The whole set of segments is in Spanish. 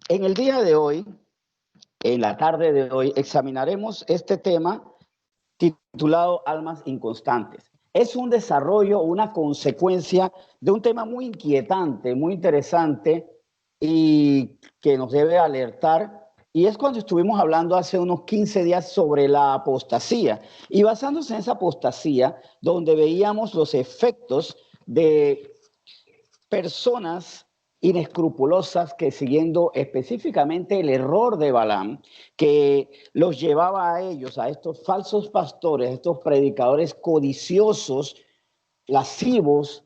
En el día de hoy, en la tarde de hoy, examinaremos este tema titulado Almas Inconstantes. Es un desarrollo, una consecuencia de un tema muy inquietante, muy interesante y que nos debe alertar. Y es cuando estuvimos hablando hace unos 15 días sobre la apostasía. Y basándose en esa apostasía, donde veíamos los efectos de personas inescrupulosas que siguiendo específicamente el error de Balaam, que los llevaba a ellos, a estos falsos pastores, a estos predicadores codiciosos, lascivos,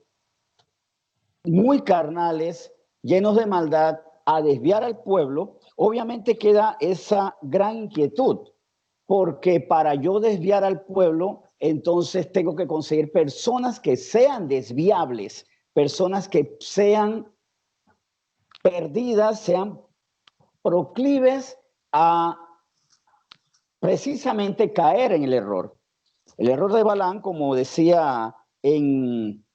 muy carnales, llenos de maldad, a desviar al pueblo. Obviamente queda esa gran inquietud, porque para yo desviar al pueblo, entonces tengo que conseguir personas que sean desviables, personas que sean perdidas, sean proclives a precisamente caer en el error. El error de Balaam, como decía en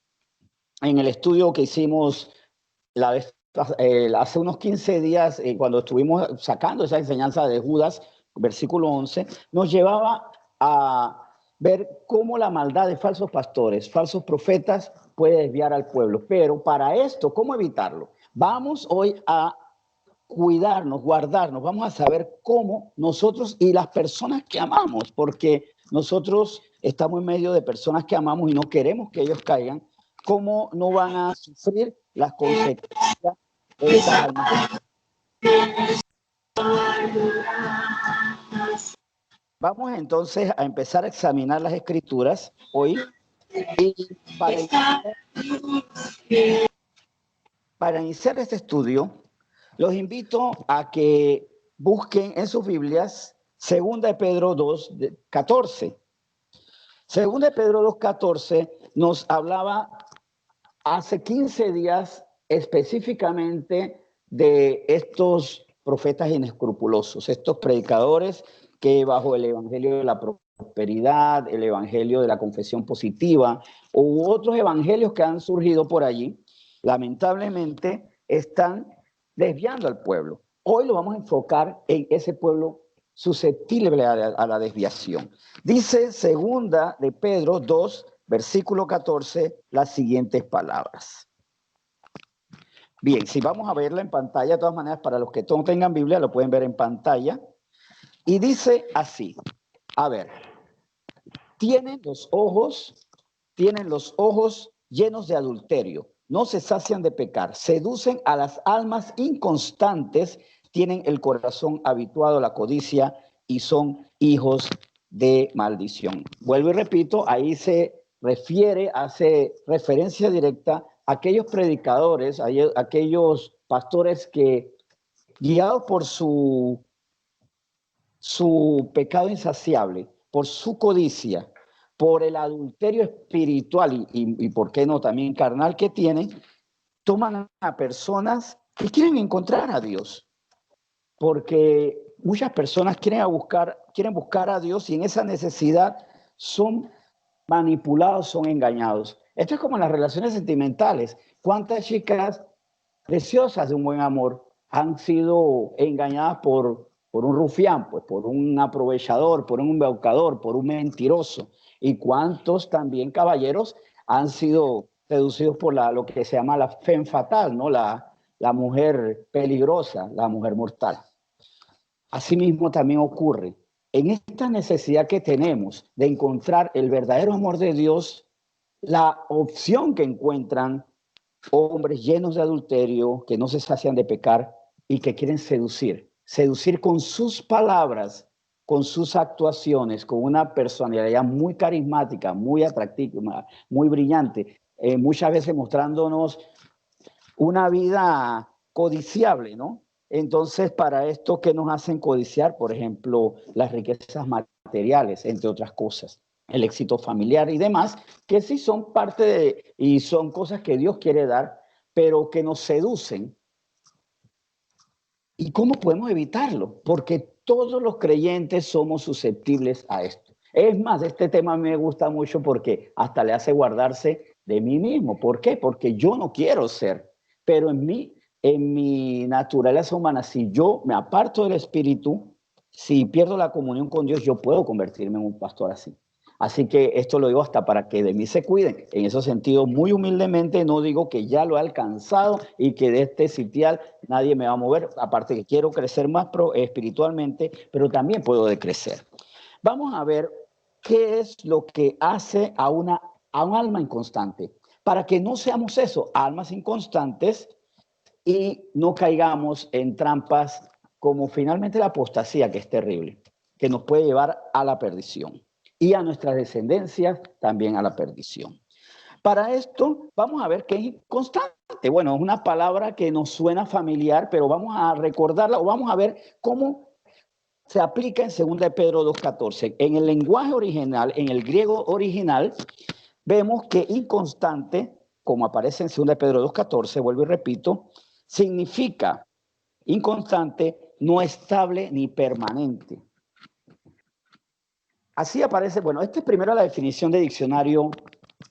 el estudio que hicimos la vez, hace unos 15 días, cuando estuvimos sacando esa enseñanza de Judas, versículo 11, nos llevaba a ver cómo la maldad de falsos pastores, falsos profetas puede desviar al pueblo. Pero para esto, ¿cómo evitarlo? Vamos hoy a cuidarnos, guardarnos, vamos a saber cómo nosotros y las personas que amamos, porque nosotros estamos en medio de personas que amamos y no queremos que ellos caigan, cómo no van a sufrir las consecuencias de esas almas. Vamos entonces a empezar a examinar las escrituras hoy y para iniciar este estudio, los invito a que busquen en sus Biblias 2 de Pedro 2:14. 2 de Pedro 2:14 nos hablaba hace 15 días específicamente de estos profetas inescrupulosos, estos predicadores que bajo el evangelio de la prosperidad, el evangelio de la confesión positiva u otros evangelios que han surgido por allí, lamentablemente están desviando al pueblo. Hoy lo vamos a enfocar en ese pueblo susceptible a la desviación. Dice 2 de Pedro 2, versículo 14, las siguientes palabras. Bien, si vamos a verla en pantalla, de todas maneras, para los que no tengan Biblia, lo pueden ver en pantalla. Y dice así, a ver, tienen los ojos llenos de adulterio, no se sacian de pecar, seducen a las almas inconstantes, tienen el corazón habituado a la codicia y son hijos de maldición. Vuelvo y repito, ahí se refiere, hace referencia directa a aquellos predicadores, a aquellos pastores que, guiados por su pecado insaciable, por su codicia, por el adulterio espiritual y por qué no, también carnal que tienen, toman a personas que quieren encontrar a Dios. Porque muchas personas quieren buscar a Dios y en esa necesidad son manipulados, son engañados. Esto es como en las relaciones sentimentales. ¿Cuántas chicas preciosas de un buen amor han sido engañadas por un rufián, pues, por un aprovechador, por un embaucador, por un mentiroso? ¿Y cuántos también caballeros han sido seducidos por lo que se llama la femme fatale, ¿no? La mujer peligrosa, la mujer mortal? Asimismo también ocurre en esta necesidad que tenemos de encontrar el verdadero amor de Dios, la opción que encuentran hombres llenos de adulterio, que no se sacian de pecar y que quieren seducir con sus palabras, con sus actuaciones, con una personalidad muy carismática, muy atractiva, muy brillante, muchas veces mostrándonos una vida codiciable, ¿no? Entonces, para esto, ¿qué nos hacen codiciar? Por ejemplo, las riquezas materiales, entre otras cosas, el éxito familiar y demás, que sí son parte de, y son cosas que Dios quiere dar, pero que nos seducen. ¿Y cómo podemos evitarlo? Porque todos los creyentes somos susceptibles a esto. Es más, este tema me gusta mucho porque hasta le hace guardarse de mí mismo. ¿Por qué? Porque yo no quiero ser, pero en mí en mi naturaleza humana, si yo me aparto del Espíritu, si pierdo la comunión con Dios, yo puedo convertirme en un pastor así. Así que esto lo digo hasta para que de mí se cuiden. En ese sentido, muy humildemente, no digo que ya lo he alcanzado y que de este sitial nadie me va a mover. Aparte que quiero crecer más espiritualmente, pero también puedo decrecer. Vamos a ver qué es lo que hace a un alma inconstante. Para que no seamos eso, almas inconstantes, y no caigamos en trampas como finalmente la apostasía, que es terrible, que nos puede llevar a la perdición y a nuestras descendencias también a la perdición. Para esto vamos a ver qué es inconstante. Bueno, es una palabra que nos suena familiar, pero vamos a recordarla o vamos a ver cómo se aplica en 2 de Pedro 2:14. En el lenguaje original, en el griego original, vemos que inconstante, como aparece en 2 de Pedro 2:14, vuelvo y repito, significa inconstante, no estable ni permanente. Así aparece, bueno, esta es primero la definición de diccionario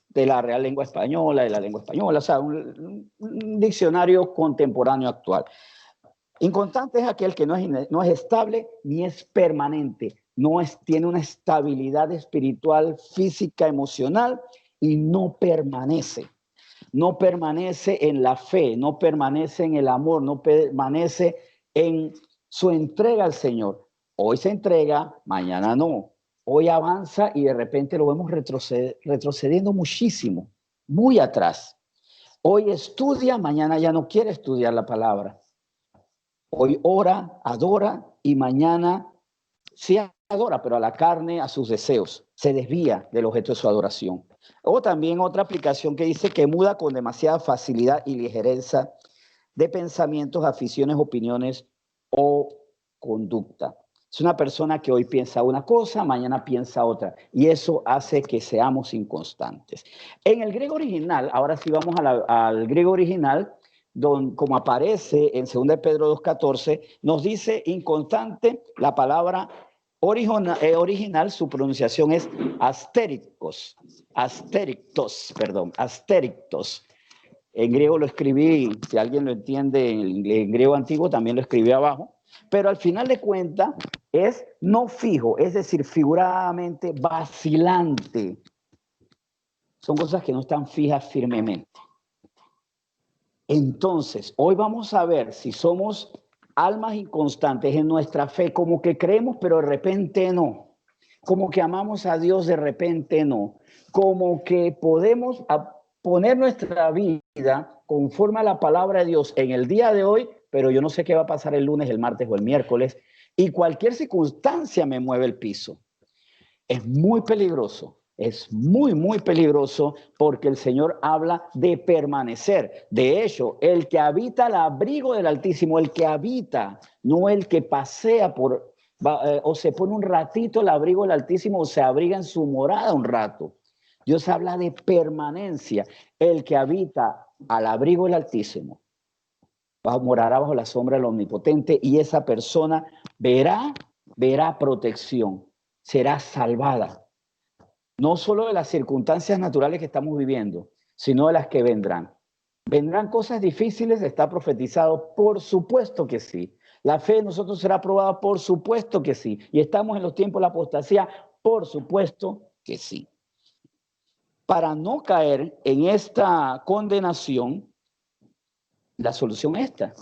de la Real Lengua Española, de la lengua española, o sea, un diccionario contemporáneo actual. Inconstante es aquel que no es estable ni es permanente, tiene una estabilidad espiritual, física, emocional y no permanece. No permanece en la fe, no permanece en el amor, no permanece en su entrega al Señor. Hoy se entrega, mañana no. Hoy avanza y de repente lo vemos retrocediendo muchísimo, muy atrás. Hoy estudia, mañana ya no quiere estudiar la palabra. Hoy ora, adora y mañana sí adora, pero a la carne, a sus deseos. Se desvía del objeto de su adoración. O también otra aplicación que dice que muda con demasiada facilidad y ligereza de pensamientos, aficiones, opiniones o conducta. Es una persona que hoy piensa una cosa, mañana piensa otra, y eso hace que seamos inconstantes. En el griego original, ahora sí vamos al griego original, como aparece en 2 de Pedro 2:14, nos dice inconstante, la palabra original, su pronunciación es astérictos. En griego lo escribí, si alguien lo entiende, en griego antiguo también lo escribí abajo, pero al final de cuentas es no fijo, es decir, figuradamente vacilante. Son cosas que no están fijas firmemente. Entonces, hoy vamos a ver si somos almas inconstantes en nuestra fe, como que creemos, pero de repente no. Como que amamos a Dios, de repente no. Como que podemos poner nuestra vida conforme a la palabra de Dios en el día de hoy, pero yo no sé qué va a pasar el lunes, el martes o el miércoles, y cualquier circunstancia me mueve el piso. Es muy peligroso. Es muy, muy peligroso porque el Señor habla de permanecer. De hecho, el que habita al abrigo del Altísimo, el que habita, no el que pasea o se pone un ratito al abrigo del Altísimo o se abriga en su morada un rato. Dios habla de permanencia. El que habita al abrigo del Altísimo morará bajo la sombra del Omnipotente y esa persona verá protección, será salvada. No solo de las circunstancias naturales que estamos viviendo, sino de las que vendrán. ¿Vendrán cosas difíciles? ¿Está profetizado? Por supuesto que sí. ¿La fe de nosotros será probada? Por supuesto que sí. ¿Y estamos en los tiempos de la apostasía? Por supuesto que sí. Para no caer en esta condenación, la solución es esta: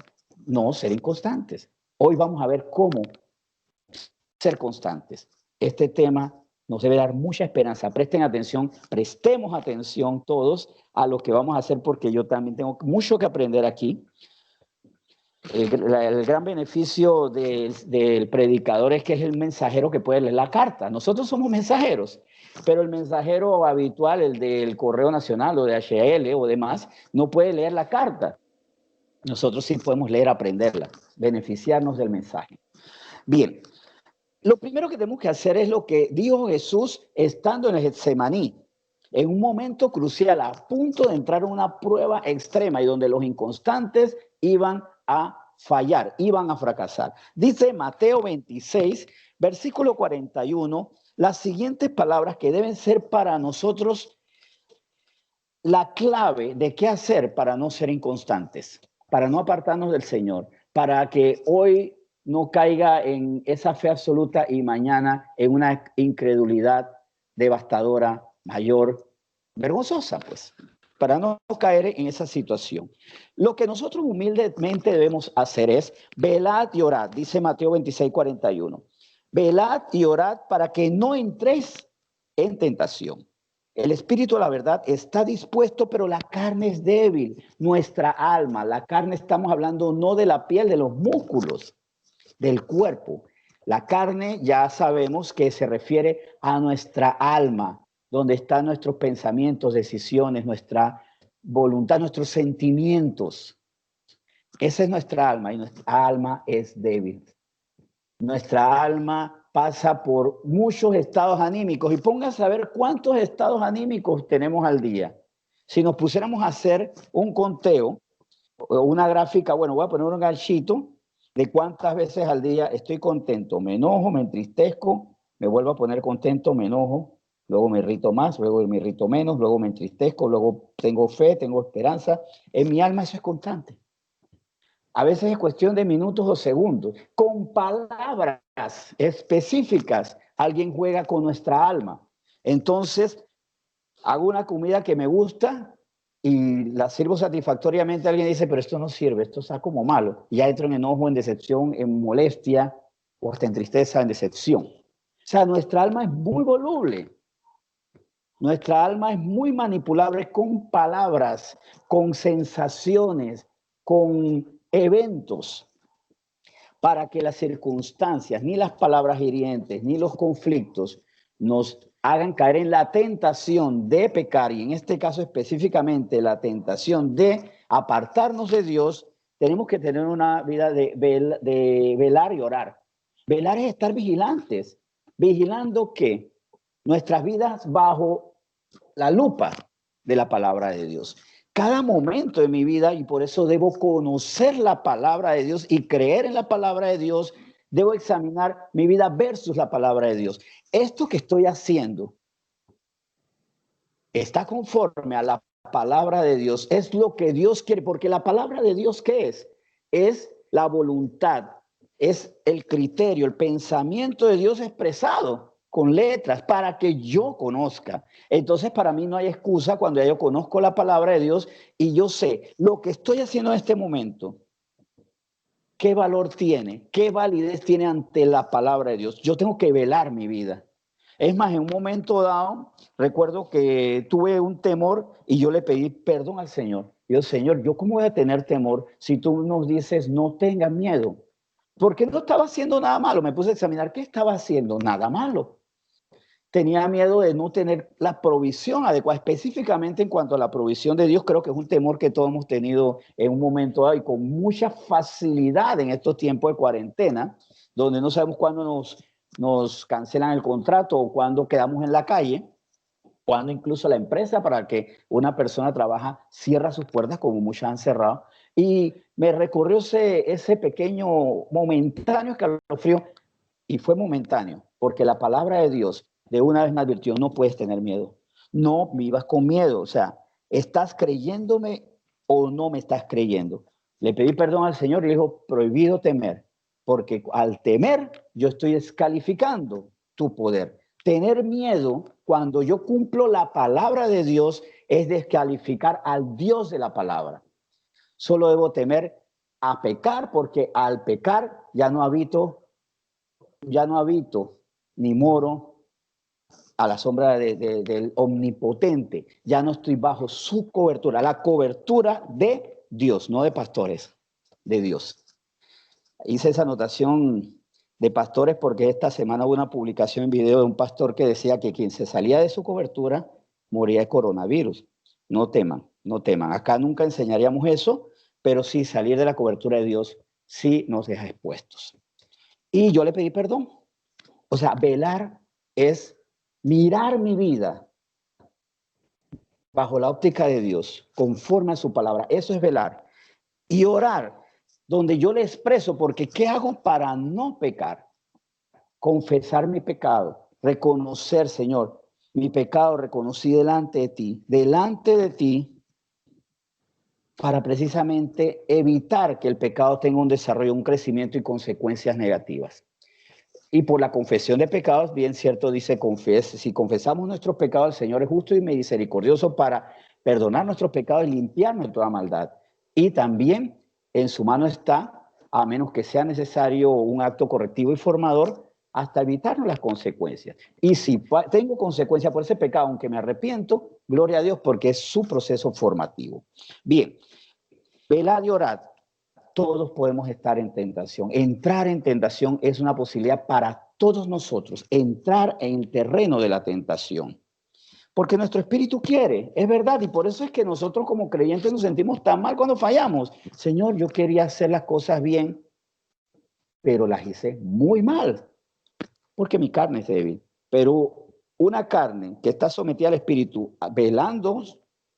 no ser inconstantes. Hoy vamos a ver cómo ser constantes. Este tema nos debe dar mucha esperanza. Prestemos atención todos a lo que vamos a hacer, porque yo también tengo mucho que aprender aquí. El gran beneficio del predicador es que es el mensajero que puede leer la carta. Nosotros somos mensajeros, pero el mensajero habitual, el del Correo Nacional o de HL o demás, no puede leer la carta. Nosotros sí podemos leer, aprenderla, beneficiarnos del mensaje. Bien. Lo primero que tenemos que hacer es lo que dijo Jesús estando en el Getsemaní, en un momento crucial, a punto de entrar en una prueba extrema y donde los inconstantes iban a fallar, iban a fracasar. Dice Mateo 26, versículo 41, las siguientes palabras que deben ser para nosotros la clave de qué hacer para no ser inconstantes. para no apartarnos del Señor, para que hoy no caiga en esa fe absoluta y mañana en una incredulidad devastadora, mayor, vergonzosa, pues, para no caer en esa situación. Lo que nosotros humildemente debemos hacer es velad y orad, dice Mateo 26:41. Velad y orad para que no entréis en tentación. El espíritu, la verdad, está dispuesto, pero la carne es débil. Nuestra alma, la carne, estamos hablando no de la piel, de los músculos, del cuerpo. La carne ya sabemos que se refiere a nuestra alma, donde están nuestros pensamientos, decisiones, nuestra voluntad, nuestros sentimientos. Esa es nuestra alma y nuestra alma es débil. Nuestra alma pasa por muchos estados anímicos y póngase a ver cuántos estados anímicos tenemos al día. Si nos pusiéramos a hacer un conteo o una gráfica, bueno, voy a poner un ganchito de cuántas veces al día estoy contento, me enojo, me entristezco, me vuelvo a poner contento, me enojo, luego me irrito más, luego me irrito menos, luego me entristezco, luego tengo fe, tengo esperanza. En mi alma eso es constante. A veces es cuestión de minutos o segundos. Con palabras específicas, alguien juega con nuestra alma. Entonces, hago una comida que me gusta y la sirvo satisfactoriamente. Alguien dice, pero esto no sirve, esto está como malo. Y ya entro en enojo, en decepción, en molestia, o hasta en tristeza, en decepción. O sea, nuestra alma es muy voluble. Nuestra alma es muy manipulable con palabras, con sensaciones, con eventos, para que las circunstancias, ni las palabras hirientes, ni los conflictos nos hagan caer en la tentación de pecar, y en este caso específicamente la tentación de apartarnos de Dios. Tenemos que tener una vida de velar y orar. Velar es estar vigilantes, vigilando que nuestras vidas bajo la lupa de la palabra de Dios. Cada momento de mi vida, y por eso debo conocer la palabra de Dios y creer en la palabra de Dios, debo examinar mi vida versus la palabra de Dios. Esto que estoy haciendo está conforme a la palabra de Dios, es lo que Dios quiere, porque la palabra de Dios, ¿qué es? Es la voluntad, es el criterio, el pensamiento de Dios expresado con letras para que yo conozca. Entonces, para mí no hay excusa cuando yo conozco la palabra de Dios y yo sé lo que estoy haciendo en este momento, qué valor tiene, qué validez tiene ante la palabra de Dios. Yo tengo que velar mi vida. Es más, en un momento dado, recuerdo que tuve un temor y yo le pedí perdón al Señor. Yo, Señor, ¿yo cómo voy a tener temor si tú nos dices no tengas miedo? Porque no estaba haciendo nada malo. Me puse a examinar qué estaba haciendo. Nada malo. Tenía miedo de no tener la provisión adecuada, específicamente en cuanto a la provisión de Dios. Creo que es un temor que todos hemos tenido en un momento dado y con mucha facilidad en estos tiempos de cuarentena, donde no sabemos cuándo nos cancelan el contrato o cuándo quedamos en la calle, cuando incluso la empresa para que una persona trabaja cierra sus puertas, como muchas han cerrado. Y me recorrió ese pequeño momentáneo escalofrío, y fue momentáneo, porque la palabra de Dios de una vez me advirtió, no puedes tener miedo, no vivas con miedo, o sea, ¿estás creyéndome o no me estás creyendo? Le pedí perdón al Señor y le dijo, prohibido temer, porque al temer yo estoy descalificando tu poder. Tener miedo cuando yo cumplo la palabra de Dios es descalificar al Dios de la palabra. Solo debo temer a pecar, porque al pecar ya no habito ni moro a la sombra del omnipotente. Ya no estoy bajo su cobertura, la cobertura de Dios, no de pastores, de Dios. Hice esa anotación de pastores porque esta semana hubo una publicación en video de un pastor que decía que quien se salía de su cobertura moría de coronavirus. No teman, no teman. Acá nunca enseñaríamos eso, pero sí salir de la cobertura de Dios sí nos deja expuestos. Y yo le pedí perdón. O sea, velar es mirar mi vida bajo la óptica de Dios, conforme a su palabra. Eso es velar. Y orar, donde yo le expreso, porque ¿qué hago para no pecar? Confesar mi pecado, reconocer, Señor, mi pecado reconocí delante de ti, para precisamente evitar que el pecado tenga un desarrollo, un crecimiento y consecuencias negativas. Y por la confesión de pecados, bien cierto dice, si confesamos nuestros pecados, el Señor es justo y misericordioso para perdonar nuestros pecados y limpiarnos de toda maldad. Y también en su mano está, a menos que sea necesario un acto correctivo y formador, hasta evitarnos las consecuencias. Y si tengo consecuencias por ese pecado, aunque me arrepiento, gloria a Dios, porque es su proceso formativo. Bien, velad y orad. Todos podemos estar en tentación. Entrar en tentación es una posibilidad para todos nosotros, entrar en el terreno de la tentación. Porque nuestro espíritu quiere, es verdad, y por eso es que nosotros como creyentes nos sentimos tan mal cuando fallamos. Señor, yo quería hacer las cosas bien, pero las hice muy mal, porque mi carne es débil. Pero una carne que está sometida al espíritu, velando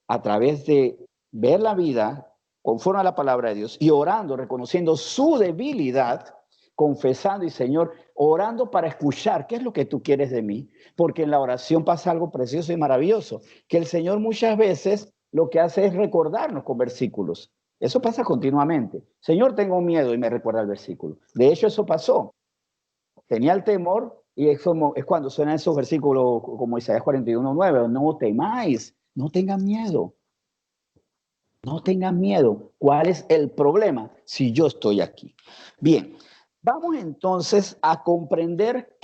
a través de ver la vida conforme a la palabra de Dios y orando, reconociendo su debilidad, confesando y Señor, orando para escuchar qué es lo que tú quieres de mí, porque en la oración pasa algo precioso y maravilloso, que el Señor muchas veces lo que hace es recordarnos con versículos. Eso pasa continuamente. Señor, tengo miedo y me recuerda el versículo. De hecho, eso pasó. Tenía el temor y es cuando suenan esos versículos como Isaías 41:9, no temáis, no tengan miedo. No tengan miedo. ¿Cuál es el problema? Si yo estoy aquí. Bien, vamos entonces a comprender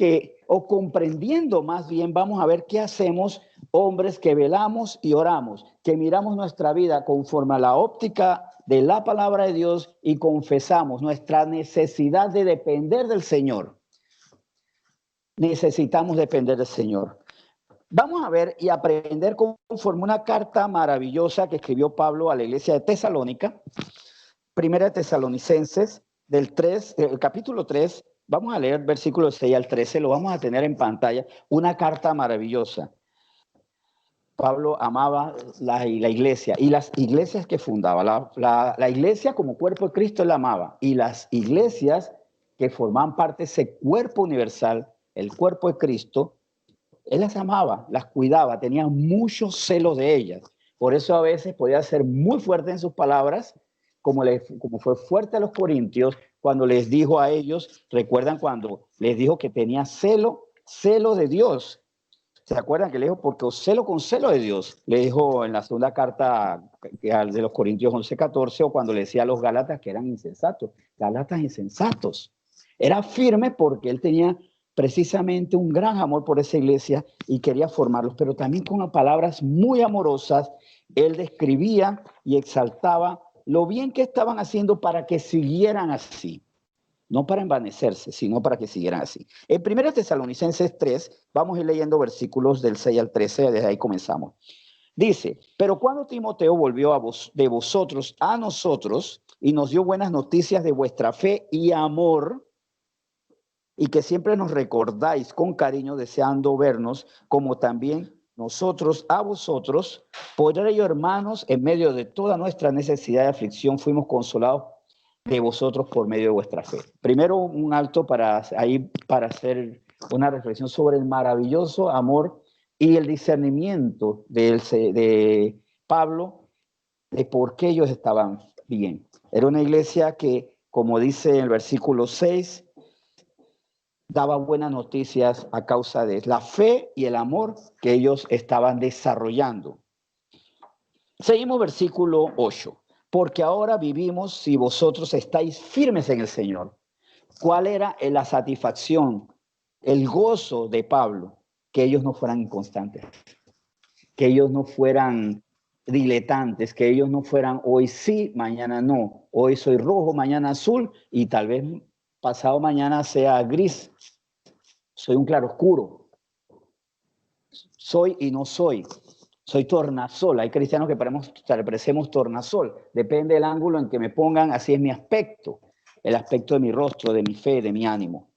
o comprendiendo más bien, vamos a ver qué hacemos hombres que velamos y oramos, que miramos nuestra vida conforme a la óptica de la palabra de Dios y confesamos nuestra necesidad de depender del Señor. Necesitamos depender del Señor. Vamos a ver y aprender conforme una carta maravillosa que escribió Pablo a la iglesia de Tesalónica, primera de Tesalonicenses, del capítulo 3, vamos a leer versículos 6 al 13, lo vamos a tener en pantalla, una carta maravillosa. Pablo amaba la iglesia y las iglesias que fundaba. La iglesia como cuerpo de Cristo él la amaba, y las iglesias que formaban parte de ese cuerpo universal, el cuerpo de Cristo, él las amaba, las cuidaba, tenía mucho celo de ellas. Por eso a veces podía ser muy fuerte en sus palabras, como fue fuerte a los corintios cuando les dijo a ellos, recuerdan cuando les dijo que tenía celo de Dios. ¿Se acuerdan que le dijo, porque os celo con celo de Dios? Le dijo en la segunda carta de los Corintios 11:14, o cuando le decía a los Gálatas que eran insensatos. Gálatas insensatos. Era firme porque él tenía precisamente un gran amor por esa iglesia y quería formarlos, pero también con palabras muy amorosas, él describía y exaltaba lo bien que estaban haciendo para que siguieran así. No para envanecerse, sino para que siguieran así. En 1 Tesalonicenses 3, vamos a ir leyendo versículos del 6 al 13, desde ahí comenzamos. Dice, pero cuando Timoteo volvió de vosotros a nosotros y nos dio buenas noticias de vuestra fe y amor, y que siempre nos recordáis con cariño, deseando vernos, como también nosotros a vosotros, por ello, hermanos, en medio de toda nuestra necesidad y aflicción, fuimos consolados de vosotros por medio de vuestra fe. Primero un alto para hacer una reflexión sobre el maravilloso amor y el discernimiento de Pablo de por qué ellos estaban bien. Era una iglesia que, como dice en el versículo 6, daba buenas noticias a causa de la fe y el amor que ellos estaban desarrollando. Seguimos versículo 8. Porque ahora vivimos si vosotros estáis firmes en el Señor. ¿Cuál era la satisfacción, el gozo de Pablo? Que ellos no fueran inconstantes, que ellos no fueran diletantes, que ellos no fueran hoy sí, mañana no, hoy soy rojo, mañana azul y tal vez pasado mañana sea gris. Soy un claroscuro, soy y no soy. Soy tornasol. Hay cristianos que parecemos tornasol. Depende del ángulo en que me pongan, así es mi aspecto. El aspecto de mi rostro, de mi fe, de mi ánimo.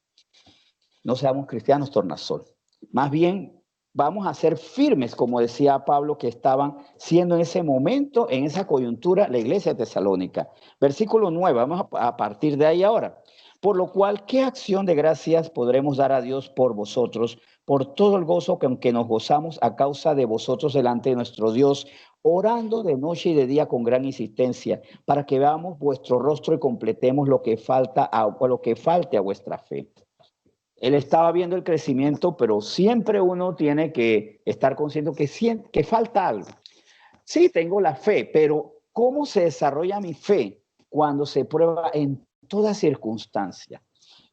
No seamos cristianos tornasol. Más bien, vamos a ser firmes, como decía Pablo, que estaban siendo en ese momento, en esa coyuntura, la iglesia de Tesalónica. Versículo 9, vamos a partir de ahí ahora. Por lo cual, ¿qué acción de gracias podremos dar a Dios por vosotros, por todo el gozo con que nos gozamos a causa de vosotros delante de nuestro Dios, orando de noche y de día con gran insistencia, para que veamos vuestro rostro y completemos lo que falta o lo que falte a vuestra fe. Él estaba viendo el crecimiento, pero siempre uno tiene que estar consciente que falta algo. Sí, tengo la fe, pero ¿cómo se desarrolla mi fe cuando se prueba en toda circunstancia?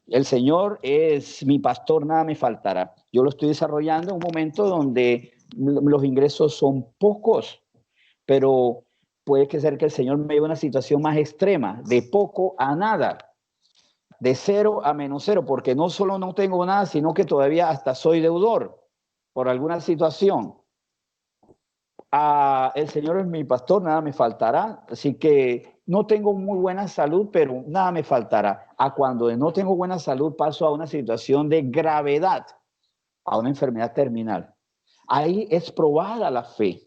El Señor es mi pastor, nada me faltará. Yo lo estoy desarrollando en un momento donde los ingresos son pocos, pero puede ser que el Señor me lleve a una situación más extrema, de poco a nada, de 0 a -0, porque no solo no tengo nada, sino que todavía hasta soy deudor por alguna situación. El Señor es mi pastor, nada me faltará, así que no tengo muy buena salud, pero nada me faltará. Cuando no tengo buena salud paso a una situación de gravedad, a una enfermedad terminal. Ahí es probada la fe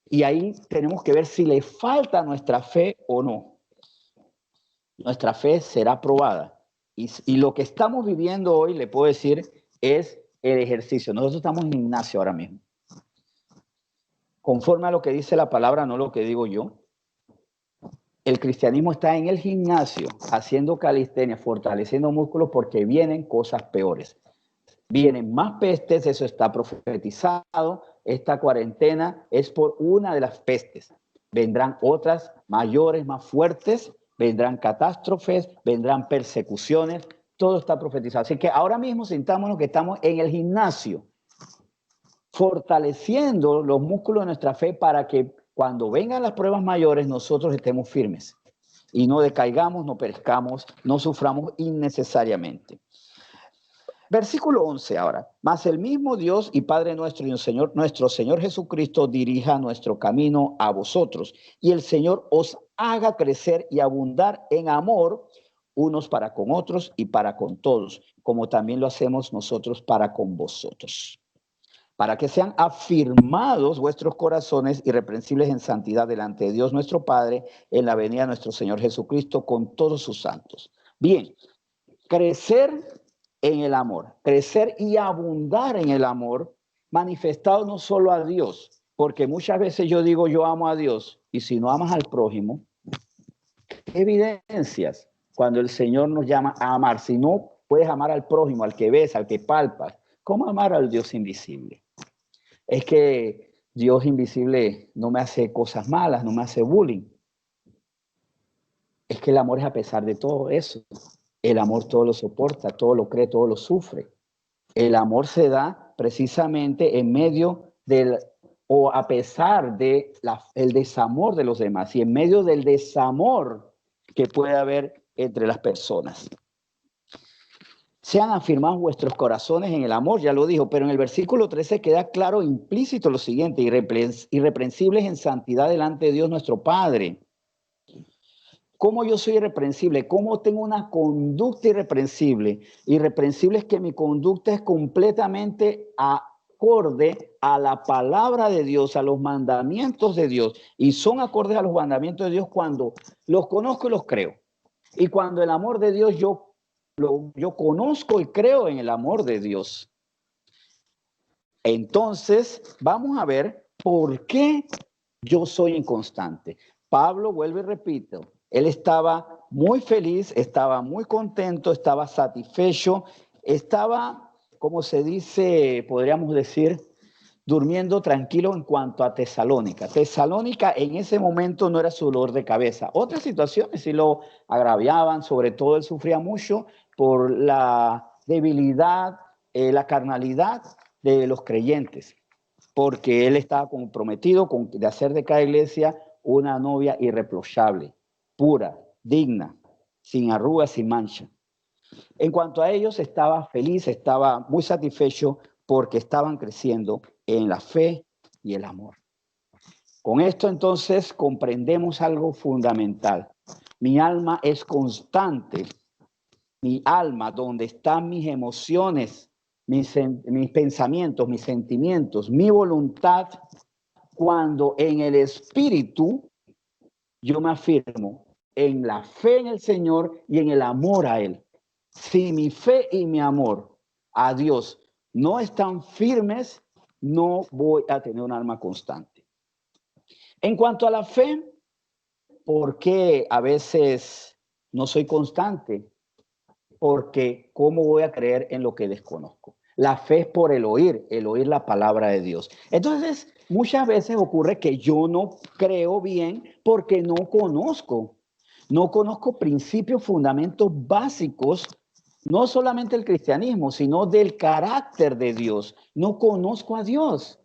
y ahí tenemos que ver si le falta nuestra fe o no. Nuestra fe será probada y lo que estamos viviendo hoy, le puedo decir, es el ejercicio. Nosotros estamos en gimnasio ahora mismo. Conforme a lo que dice la palabra, no lo que digo yo. El cristianismo está en el gimnasio, haciendo calistenia, fortaleciendo músculos, porque vienen cosas peores. Vienen más pestes, eso está profetizado. Esta cuarentena es por una de las pestes. Vendrán otras mayores, más fuertes, vendrán catástrofes, vendrán persecuciones, todo está profetizado. Así que ahora mismo sintámonos que estamos en el gimnasio, fortaleciendo los músculos de nuestra fe para que cuando vengan las pruebas mayores nosotros estemos firmes y no decaigamos, no perezcamos, no suframos innecesariamente. Versículo 11 ahora. Mas el mismo Dios y Padre nuestro y nuestro Señor Jesucristo dirija nuestro camino a vosotros, y el Señor os haga crecer y abundar en amor unos para con otros y para con todos, como también lo hacemos nosotros para con vosotros, para que sean afirmados vuestros corazones irreprensibles en santidad delante de Dios nuestro Padre en la venida de nuestro Señor Jesucristo con todos sus santos. Bien, crecer en el amor, crecer y abundar en el amor, manifestado no solo a Dios, porque muchas veces yo digo yo amo a Dios, y si no amas al prójimo, ¿qué evidencias cuando el Señor nos llama a amar? Si no puedes amar al prójimo, al que ves, al que palpas, ¿cómo amar al Dios invisible? Es que Dios invisible no me hace cosas malas, no me hace bullying. Es que el amor es a pesar de todo eso. El amor todo lo soporta, todo lo cree, todo lo sufre. El amor se da precisamente en medio del, o a pesar de el desamor de los demás y en medio del desamor que puede haber entre las personas. Sean afirmados vuestros corazones en el amor, ya lo dijo, pero en el versículo 13 queda claro, implícito lo siguiente: irreprensibles en santidad delante de Dios nuestro Padre. ¿Cómo yo soy irreprensible? ¿Cómo tengo una conducta irreprensible? Irreprensible es que mi conducta es completamente acorde a la palabra de Dios, a los mandamientos de Dios. Y son acordes a los mandamientos de Dios cuando los conozco y los creo. Y cuando el amor de Dios yo conozco y creo en el amor de Dios. Entonces, vamos a ver por qué yo soy inconstante. Pablo vuelve y repite. Él estaba muy feliz, estaba muy contento, estaba satisfecho, estaba, como se dice, podríamos decir, durmiendo tranquilo en cuanto a Tesalónica. Tesalónica en ese momento no era su dolor de cabeza. Otras situaciones sí lo agraviaban, sobre todo él sufría mucho por la debilidad, la carnalidad de los creyentes, porque él estaba comprometido de hacer de cada iglesia una novia irreprochable, pura, digna, sin arrugas, sin mancha. En cuanto a ellos, estaba feliz, estaba muy satisfecho porque estaban creciendo en la fe y el amor. Con esto entonces comprendemos algo fundamental. Mi alma es constante. Mi alma, donde están mis emociones, mis pensamientos, mis sentimientos, mi voluntad, cuando en el espíritu yo me afirmo en la fe en el Señor y en el amor a Él. Si mi fe y mi amor a Dios no están firmes, no voy a tener un alma constante. En cuanto a la fe, ¿por qué a veces no soy constante? Porque ¿cómo voy a creer en lo que desconozco? La fe es por el oír la palabra de Dios. Entonces, muchas veces ocurre que yo no creo bien porque no conozco. No conozco principios, fundamentos básicos, no solamente del cristianismo, sino del carácter de Dios. No conozco a Dios.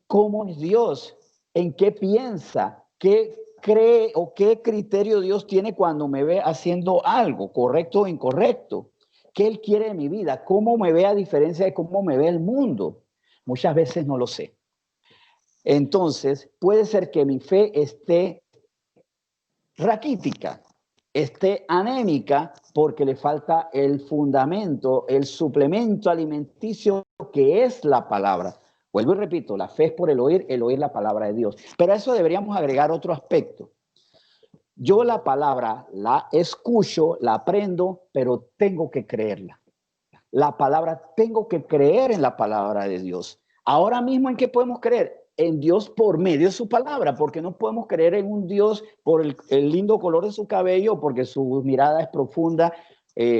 ¿Cómo es Dios? ¿En qué piensa? ¿Qué cree o qué criterio Dios tiene cuando me ve haciendo algo, correcto o incorrecto? ¿Qué Él quiere de mi vida? ¿Cómo me ve a diferencia de cómo me ve el mundo? Muchas veces no lo sé. Entonces, puede ser que mi fe esté raquítica, esté anémica, porque le falta el fundamento, el suplemento alimenticio que es la palabra. Vuelvo y repito, la fe es por el oír la palabra de Dios. Pero a eso deberíamos agregar otro aspecto. Yo la palabra la escucho, la aprendo, pero tengo que creerla. La palabra, tengo que creer en la palabra de Dios. Ahora mismo, ¿en qué podemos creer? En Dios por medio de su palabra, porque no podemos creer en un Dios por el lindo color de su cabello, porque su mirada es profunda,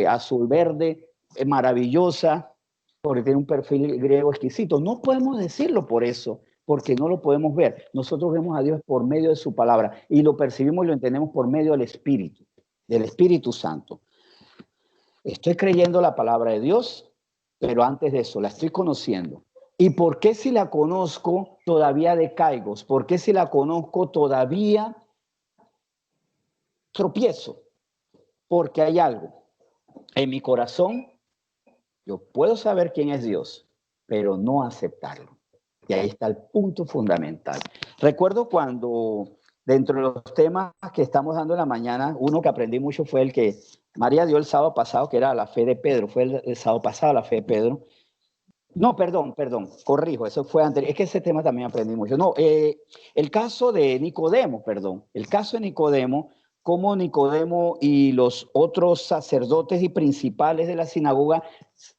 azul verde, maravillosa, porque tiene un perfil griego exquisito. No podemos decirlo por eso, porque no lo podemos ver. Nosotros vemos a Dios por medio de su palabra y lo percibimos y lo entendemos por medio del Espíritu Santo. Estoy creyendo la palabra de Dios, pero antes de eso la estoy conociendo. ¿Y por qué si la conozco todavía decaigo? ¿Por qué si la conozco todavía tropiezo? Porque hay algo en mi corazón. Yo puedo saber quién es Dios, pero no aceptarlo. Y ahí está el punto fundamental. Recuerdo cuando, dentro de los temas que estamos dando en la mañana, uno que aprendí mucho fue el que María dio el sábado pasado, que era la fe de Pedro. Fue el sábado pasado la fe de Pedro. No, perdón, corrijo, eso fue anterior. Es que ese tema también aprendí mucho. No, el caso de Nicodemo, perdón. El caso de Nicodemo, cómo Nicodemo y los otros sacerdotes y principales de la sinagoga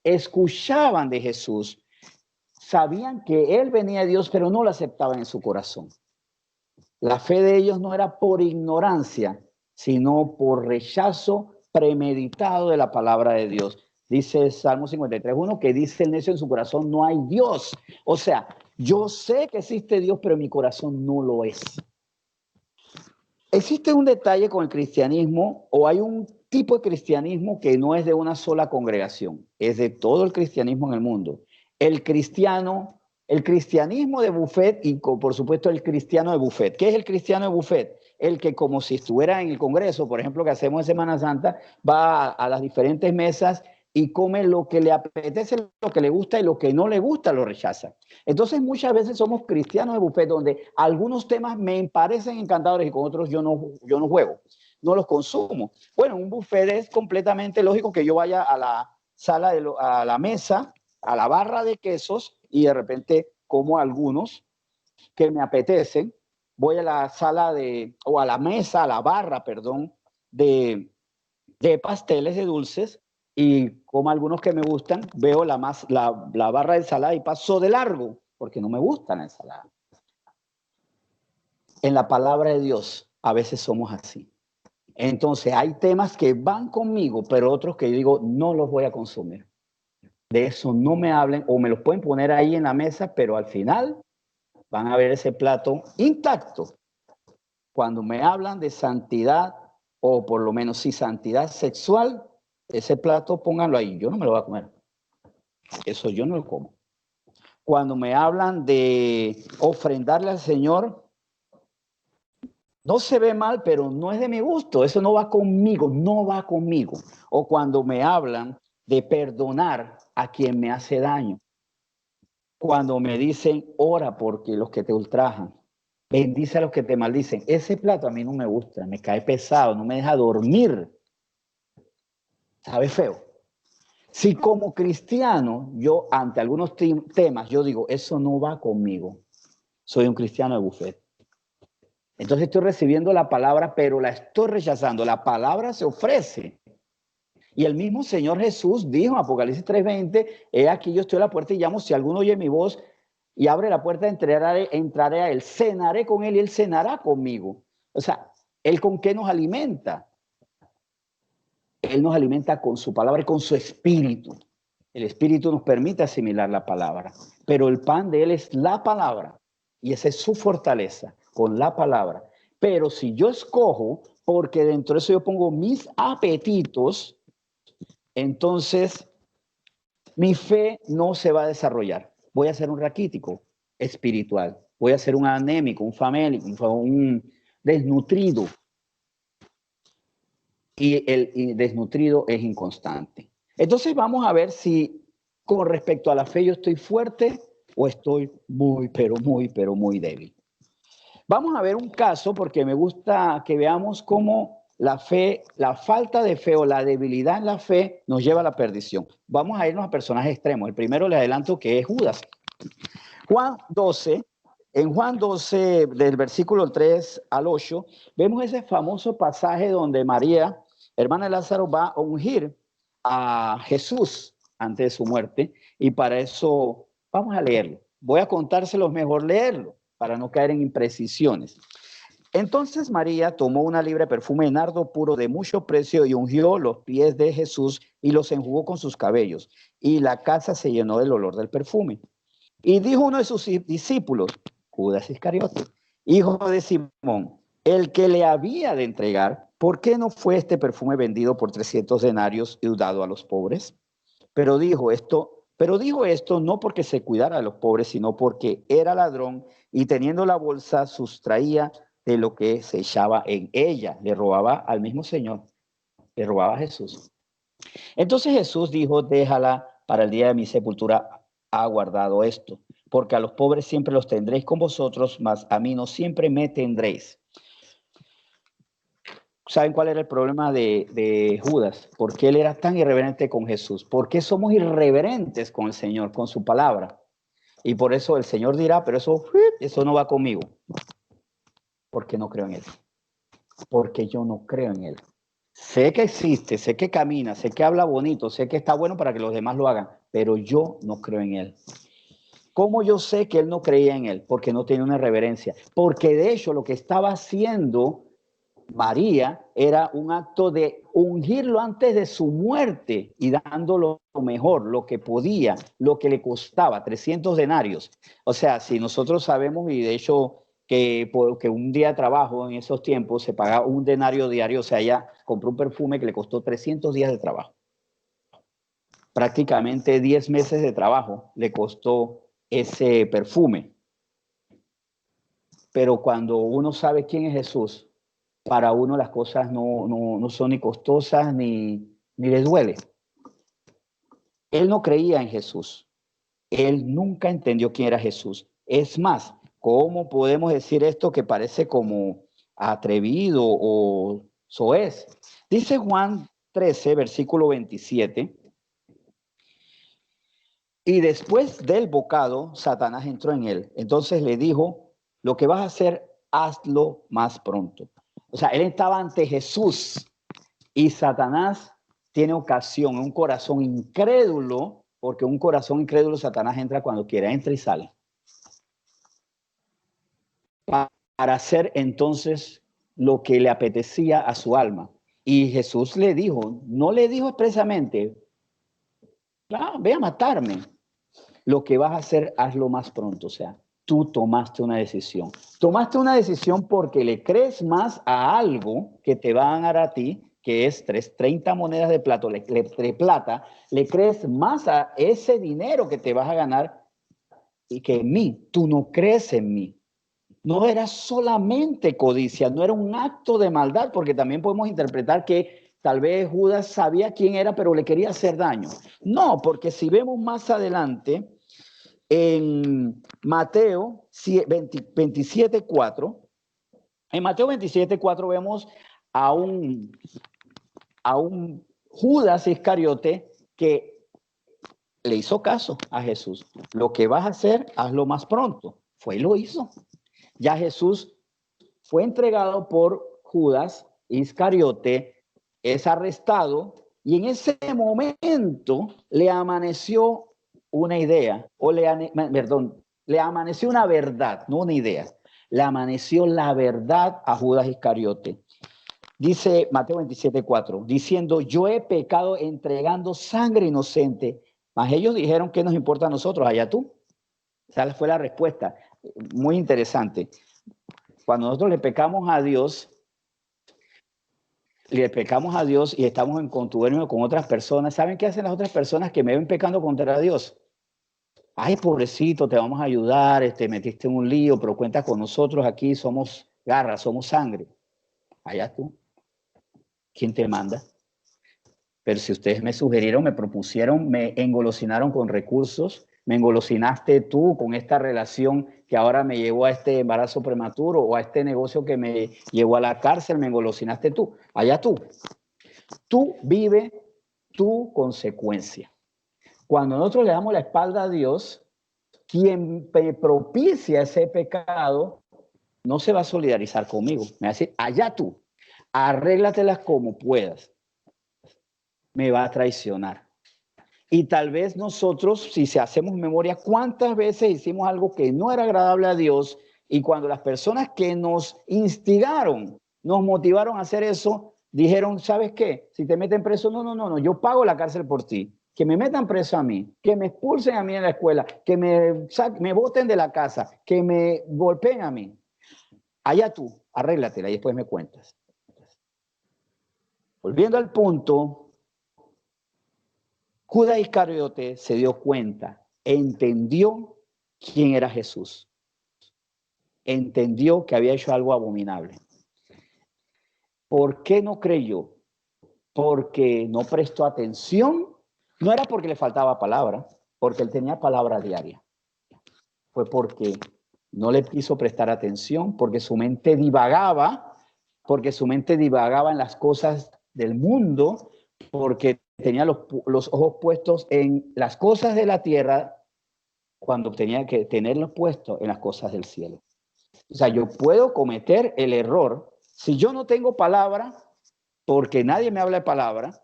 escuchaban de Jesús, sabían que él venía de Dios, pero no lo aceptaban en su corazón. La fe de ellos no era por ignorancia, sino por rechazo premeditado de la palabra de Dios. Dice Salmo 53:1 que dice el necio en su corazón, no hay Dios. O sea, yo sé que existe Dios, pero mi corazón no lo es. Existe un detalle con el cristianismo, o hay un tipo de cristianismo que no es de una sola congregación, es de todo el cristianismo en el mundo. El cristianismo de buffet y por supuesto el cristiano de buffet. ¿Qué es el cristiano de buffet? El que, como si estuviera en el Congreso, por ejemplo, que hacemos en Semana Santa, va a las diferentes mesas y come lo que le apetece, lo que le gusta, y lo que no le gusta lo rechaza. Entonces muchas veces somos cristianos de buffet, donde algunos temas me parecen encantadores y con otros yo no juego, no los consumo. Bueno, un buffet es completamente lógico que yo vaya a la sala, a la mesa, a la barra de quesos, y de repente como algunos que me apetecen. Voy a la sala o a la mesa, a la barra, perdón, de pasteles, de dulces, y como algunos que me gustan, veo la barra de ensalada y paso de largo, porque no me gusta la ensalada. En la palabra de Dios, a veces somos así. Entonces, hay temas que van conmigo, pero otros que yo digo, no los voy a consumir. De eso no me hablen, o me los pueden poner ahí en la mesa, pero al final van a ver ese plato intacto. Cuando me hablan de santidad, o por lo menos si santidad sexual, ese plato pónganlo ahí, yo no me lo voy a comer. Eso yo no lo como. Cuando me hablan de ofrendarle al Señor, no se ve mal, pero no es de mi gusto, eso no va conmigo, no va conmigo. O cuando me hablan de perdonar a quien me hace daño. Cuando me dicen, ora porque los que te ultrajan, bendice a los que te maldicen. Ese plato a mí no me gusta, me cae pesado, no me deja dormir. Sabe feo. Si como cristiano, yo ante algunos temas, yo digo, eso no va conmigo, soy un cristiano de buffet. Entonces estoy recibiendo la palabra, pero la estoy rechazando. La palabra se ofrece. Y el mismo Señor Jesús dijo en Apocalipsis 3:20, he aquí yo estoy a la puerta y llamo, si alguno oye mi voz y abre la puerta, entraré a él, cenaré con él y él cenará conmigo. O sea, ¿él con qué nos alimenta? Él nos alimenta con su palabra y con su espíritu. El espíritu nos permite asimilar la palabra, pero el pan de él es la palabra y esa es su fortaleza, con la palabra. Pero si yo escojo, porque dentro de eso yo pongo mis apetitos, entonces mi fe no se va a desarrollar. Voy a ser un raquítico espiritual, voy a ser un anémico, un famélico, un desnutrido. Y el desnutrido es inconstante. Entonces vamos a ver si con respecto a la fe yo estoy fuerte o estoy muy, pero muy débil. Vamos a ver un caso porque me gusta que veamos cómo la fe, la falta de fe o la debilidad en la fe nos lleva a la perdición. Vamos a irnos a personajes extremos. El primero le adelanto que es Judas. Juan 12, en Juan 12, del versículo 3 al 8, vemos ese famoso pasaje donde María, hermana de Lázaro, va a ungir a Jesús antes de su muerte, y para eso vamos a leerlo. Voy a contárselos, mejor leerlo, para no caer en imprecisiones. Entonces María tomó una libra de perfume de nardo puro de mucho precio y ungió los pies de Jesús y los enjugó con sus cabellos, y la casa se llenó del olor del perfume. Y dijo uno de sus discípulos, Judas Iscariote, hijo de Simón, el que le había de entregar, ¿por qué no fue este perfume vendido por 300 denarios y dado a los pobres? Pero dijo esto no porque se cuidara de los pobres, sino porque era ladrón y teniendo la bolsa sustraía de lo que se echaba en ella. Le robaba al mismo Señor, le robaba a Jesús. Entonces Jesús dijo, déjala, para el día de mi sepultura ha guardado esto, porque a los pobres siempre los tendréis con vosotros, mas a mí no siempre me tendréis. ¿Saben cuál era el problema de Judas? ¿Por qué él era tan irreverente con Jesús? ¿Por qué somos irreverentes con el Señor, con su palabra? Y por eso el Señor dirá, pero eso no va conmigo. Porque no creo en él. Porque yo no creo en él. Sé que existe, sé que camina, sé que habla bonito, sé que está bueno para que los demás lo hagan, pero yo no creo en él. ¿Cómo yo sé que él no creía en él? Porque no tenía una reverencia. Porque de hecho lo que estaba haciendo María era un acto de ungirlo antes de su muerte y dándolo lo mejor, lo que podía, lo que le costaba, 300 denarios. O sea, si nosotros sabemos, y de hecho que un día de trabajo en esos tiempos se pagaba un denario diario, o sea, ella compró un perfume que le costó 300 días de trabajo. Prácticamente 10 meses de trabajo le costó ese perfume. Pero cuando uno sabe quién es Jesús, para uno las cosas no son ni costosas ni les duele. Él no creía en Jesús. Él nunca entendió quién era Jesús. Es más, ¿cómo podemos decir esto que parece como atrevido o soez? Dice Juan 13, versículo 27. Y después del bocado, Satanás entró en él. Entonces le dijo, lo que vas a hacer, hazlo más pronto. O sea, él estaba ante Jesús y Satanás tiene ocasión, un corazón incrédulo, porque un corazón incrédulo Satanás entra cuando quiere, entra y sale. Para hacer entonces lo que le apetecía a su alma. Y Jesús le dijo, no le dijo expresamente, ve a matarme. Lo que vas a hacer, hazlo más pronto. O sea, tú tomaste una decisión. Tomaste una decisión porque le crees más a algo que te va a ganar a ti, que es 30 monedas de plata, le crees más a ese dinero que te vas a ganar y que en mí. Tú no crees en mí. No era solamente codicia, no era un acto de maldad, porque también podemos interpretar que tal vez Judas sabía quién era, pero le quería hacer daño. No, porque si vemos más adelante, en Mateo 27:4, en Mateo 27:4 vemos a un Judas Iscariote que le hizo caso a Jesús. Lo que vas a hacer, hazlo más pronto. Fue y lo hizo. Ya Jesús fue entregado por Judas Iscariote, es arrestado y en ese momento le amaneció una idea, le amaneció una verdad, no una idea. Le amaneció la verdad a Judas Iscariote. Dice Mateo 27:4, diciendo, yo he pecado entregando sangre inocente. Mas ellos dijeron, ¿qué nos importa a nosotros? Allá tú. Esa fue la respuesta. Muy interesante. Cuando nosotros le pecamos a Dios y estamos en contubernio con otras personas, ¿saben qué hacen las otras personas que me ven pecando contra Dios? Ay, pobrecito, te vamos a ayudar, metiste en un lío, pero cuenta con nosotros aquí, somos garra, somos sangre. Allá tú. ¿Quién te manda? Pero si ustedes me sugirieron, me propusieron, me engolosinaron con recursos, me engolosinaste tú con esta relación que ahora me llevó a este embarazo prematuro o a este negocio que me llevó a la cárcel, me engolosinaste tú. Allá tú. Tú vive tu consecuencia. Cuando nosotros le damos la espalda a Dios, quien propicia ese pecado no se va a solidarizar conmigo. Me va a decir, allá tú, arréglatelas como puedas. Me va a traicionar. Y tal vez nosotros, si hacemos memoria, ¿cuántas veces hicimos algo que no era agradable a Dios? Y cuando las personas que nos instigaron, nos motivaron a hacer eso, dijeron, ¿sabes qué? Si te meten preso, no, yo pago la cárcel por ti. Que me metan preso a mí, que me expulsen a mí en la escuela, que me boten de la casa, que me golpeen a mí. Allá tú, arréglatela y después me cuentas. Volviendo al punto, Judas Iscariote se dio cuenta, entendió quién era Jesús, entendió que había hecho algo abominable. ¿Por qué no creyó? Porque no prestó atención, no era porque le faltaba palabra, porque él tenía palabra diaria. Fue porque no le quiso prestar atención, porque su mente divagaba en las cosas del mundo, porque tenía los ojos puestos en las cosas de la tierra cuando tenía que tenerlos puestos en las cosas del cielo. O sea, yo puedo cometer el error si yo no tengo palabra, porque nadie me habla de palabra.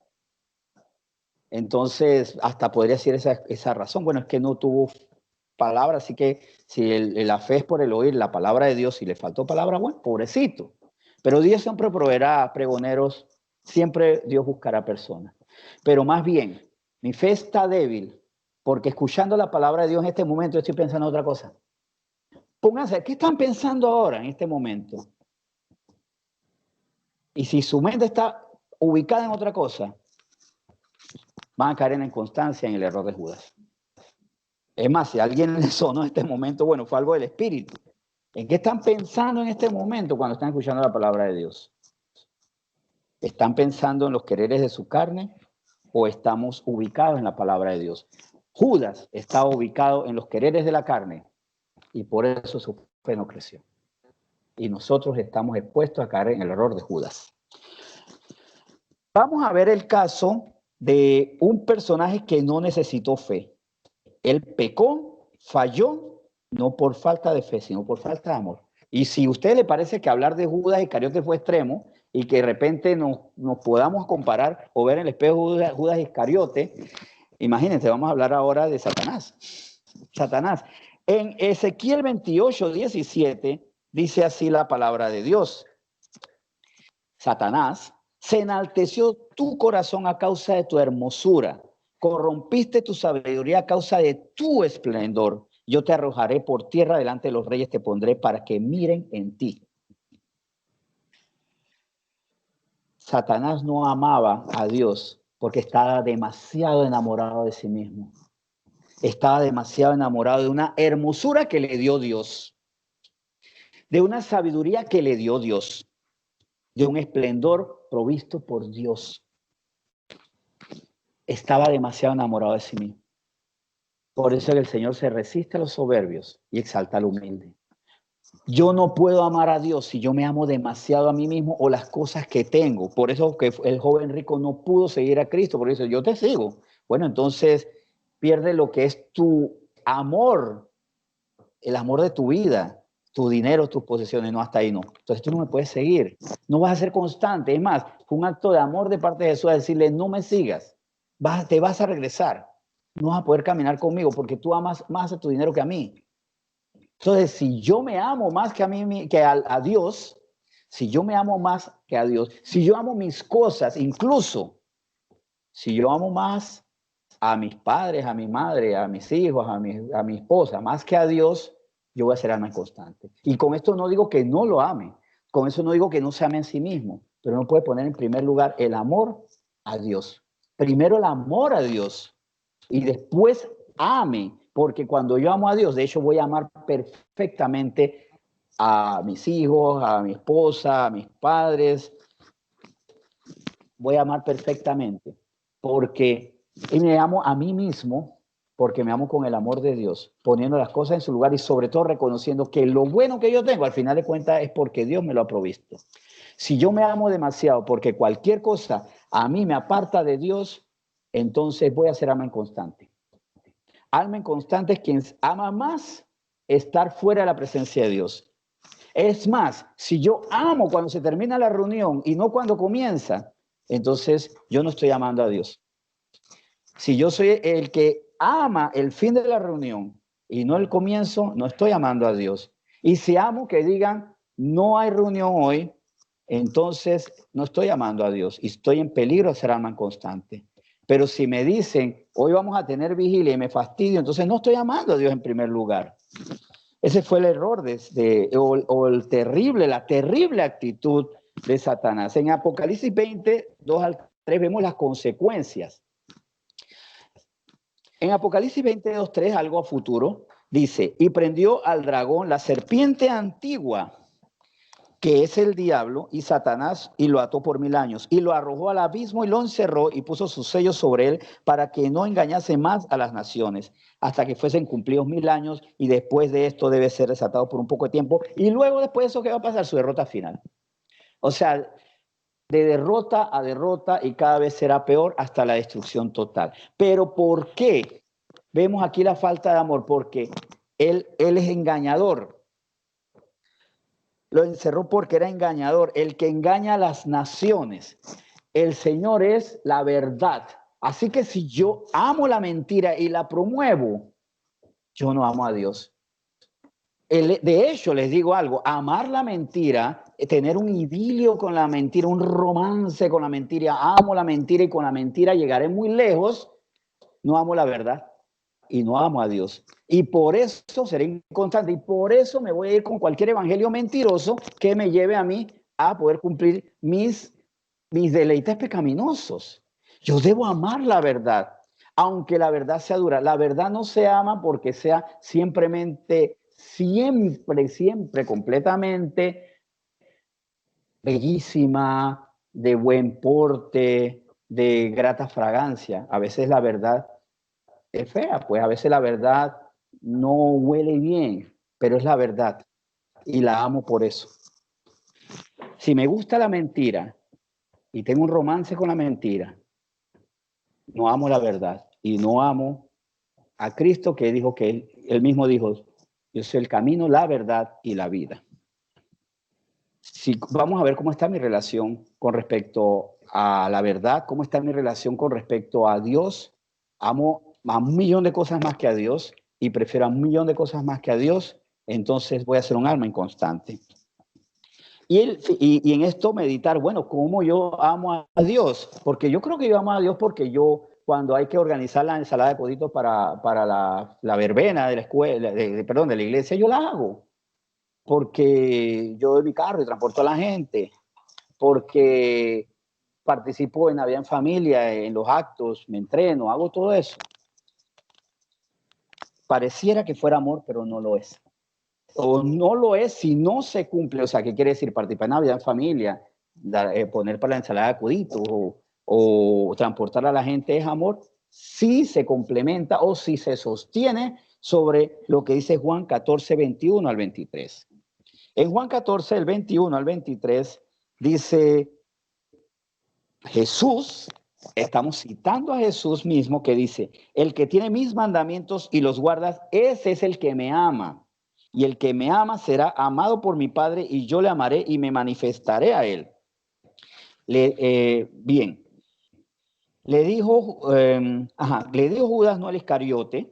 Entonces, hasta podría decir esa razón. Bueno, es que no tuvo palabra, así que si la fe es por el oír la palabra de Dios, si le faltó palabra, bueno, pobrecito. Pero Dios siempre proveerá pregoneros, siempre Dios buscará personas. Pero más bien, mi fe está débil, porque escuchando la palabra de Dios en este momento estoy pensando en otra cosa. Pónganse, ¿qué están pensando ahora en este momento? Y si su mente está ubicada en otra cosa, van a caer en la inconstancia, en el error de Judas. Es más, si a alguien le sonó en este momento, bueno, fue algo del Espíritu. ¿En qué están pensando en este momento cuando están escuchando la palabra de Dios? ¿Están pensando en los quereres de su carne o estamos ubicados en la palabra de Dios? Judas estaba ubicado en los quereres de la carne y por eso su fe no creció. Y nosotros estamos expuestos a caer en el error de Judas. Vamos a ver el caso de un personaje que no necesitó fe. Él pecó, falló, no por falta de fe, sino por falta de amor. Y si a usted le parece que hablar de Judas Iscariote fue extremo y que de repente nos podamos comparar o ver en el espejo Judas Iscariote, imagínense, vamos a hablar ahora de Satanás. Satanás. En Ezequiel 28:17 dice así la palabra de Dios. Satanás, se enalteció tu corazón a causa de tu hermosura. Corrompiste tu sabiduría a causa de tu esplendor. Yo te arrojaré por tierra delante de los reyes, te pondré para que miren en ti. Satanás no amaba a Dios porque estaba demasiado enamorado de sí mismo. Estaba demasiado enamorado de una hermosura que le dio Dios, de una sabiduría que le dio Dios, de un esplendor provisto por Dios. Estaba demasiado enamorado de sí mismo. Por eso el Señor se resiste a los soberbios y exalta al humilde. Yo no puedo amar a Dios si yo me amo demasiado a mí mismo o las cosas que tengo. Por eso que el joven rico no pudo seguir a Cristo, porque dice, yo te sigo. Bueno, entonces pierde lo que es tu amor, el amor de tu vida, tu dinero, tus posesiones, no, hasta ahí no. Entonces tú no me puedes seguir, no vas a ser constante. Es más, fue un acto de amor de parte de Jesús a decirle, no me sigas, te vas a regresar. No vas a poder caminar conmigo porque tú amas más a tu dinero que a mí. Entonces, si yo me amo más que a mí, que a Dios, si yo me amo más que a Dios, si yo amo mis cosas, incluso si yo amo más a mis padres, a mi madre, a mis hijos, a mi esposa, más que a Dios, yo voy a ser alma constante. Y con esto no digo que no lo ame, con eso no digo que no se ame en sí mismo, pero uno puede poner en primer lugar el amor a Dios. Primero el amor a Dios y después ame, porque cuando yo amo a Dios, de hecho voy a amar perfectamente a mis hijos, a mi esposa, a mis padres, voy a amar perfectamente, porque me amo a mí mismo, porque me amo con el amor de Dios, poniendo las cosas en su lugar y sobre todo reconociendo que lo bueno que yo tengo, al final de cuentas, es porque Dios me lo ha provisto. Si yo me amo demasiado porque cualquier cosa a mí me aparta de Dios, entonces voy a ser alma inconstante. Alma inconstante es quien ama más estar fuera de la presencia de Dios. Es más, si yo amo cuando se termina la reunión y no cuando comienza, entonces yo no estoy amando a Dios. Si yo soy el que ama el fin de la reunión y no el comienzo, no estoy amando a Dios. Y si amo que digan, no hay reunión hoy, entonces no estoy amando a Dios y estoy en peligro de ser alma constante. Pero si me dicen, hoy vamos a tener vigilia y me fastidio, entonces no estoy amando a Dios en primer lugar. Ese fue el error la terrible actitud de Satanás. En Apocalipsis 20, 2 al 3, vemos las consecuencias. En Apocalipsis 20, 2, 3, algo a futuro, dice, y prendió al dragón, la serpiente antigua, que es el diablo y Satanás, y lo ató por 1000 años, y lo arrojó al abismo y lo encerró y puso sus sellos sobre él para que no engañase más a las naciones, hasta que fuesen cumplidos 1000 años, y después de esto debe ser desatado por un poco de tiempo, y luego después de eso, ¿qué va a pasar? Su derrota final. O sea, de derrota a derrota, y cada vez será peor hasta la destrucción total. Pero ¿por qué? Vemos aquí la falta de amor, porque él es engañador. Lo encerró porque era engañador, el que engaña a las naciones. El Señor es la verdad. Así que si yo amo la mentira y la promuevo, yo no amo a Dios. De hecho, les digo algo, amar la mentira, tener un idilio con la mentira, un romance con la mentira, amo la mentira y con la mentira llegaré muy lejos, no amo la verdad y no amo a Dios. Y por eso seré inconstante y por eso me voy a ir con cualquier evangelio mentiroso que me lleve a mí a poder cumplir mis deleites pecaminosos. Yo debo amar la verdad, aunque la verdad sea dura. La verdad no se ama porque sea siempre, completamente bellísima, de buen porte, de grata fragancia. A veces la verdad es fea, pues a veces la verdad no huele bien, pero es la verdad y la amo por eso. Si me gusta la mentira y tengo un romance con la mentira, no amo la verdad y no amo a Cristo, que dijo que él mismo dijo, yo soy el camino, la verdad y la vida. Si vamos a ver cómo está mi relación con respecto a la verdad, cómo está mi relación con respecto a Dios. Amo a 1.000.000 de cosas más que a Dios y prefiero a 1.000.000 de cosas más que a Dios, entonces voy a ser un alma inconstante. Y en esto meditar, bueno, ¿cómo yo amo a Dios? Porque yo creo que yo amo a Dios porque yo, cuando hay que organizar la ensalada de coditos para la verbena de la escuela, perdón, de la iglesia, yo la hago. Porque yo doy mi carro y transporto a la gente, porque participo en Navidad en familia, en los actos, me entreno, hago todo eso. Pareciera que fuera amor, pero no lo es. O no lo es si no se cumple. O sea, ¿qué quiere decir? Participar en Navidad en familia, poner para la ensalada de coditos o transportar a la gente es amor, si se complementa o si se sostiene sobre lo que dice Juan 14, 21 al 23. En Juan 14, el 21 al 23, dice Jesús, estamos citando a Jesús mismo, que dice, el que tiene mis mandamientos y los guarda, ese es el que me ama. Y el que me ama será amado por mi Padre, y yo le amaré y me manifestaré a él. Bien, le dijo Judas, no al Iscariote,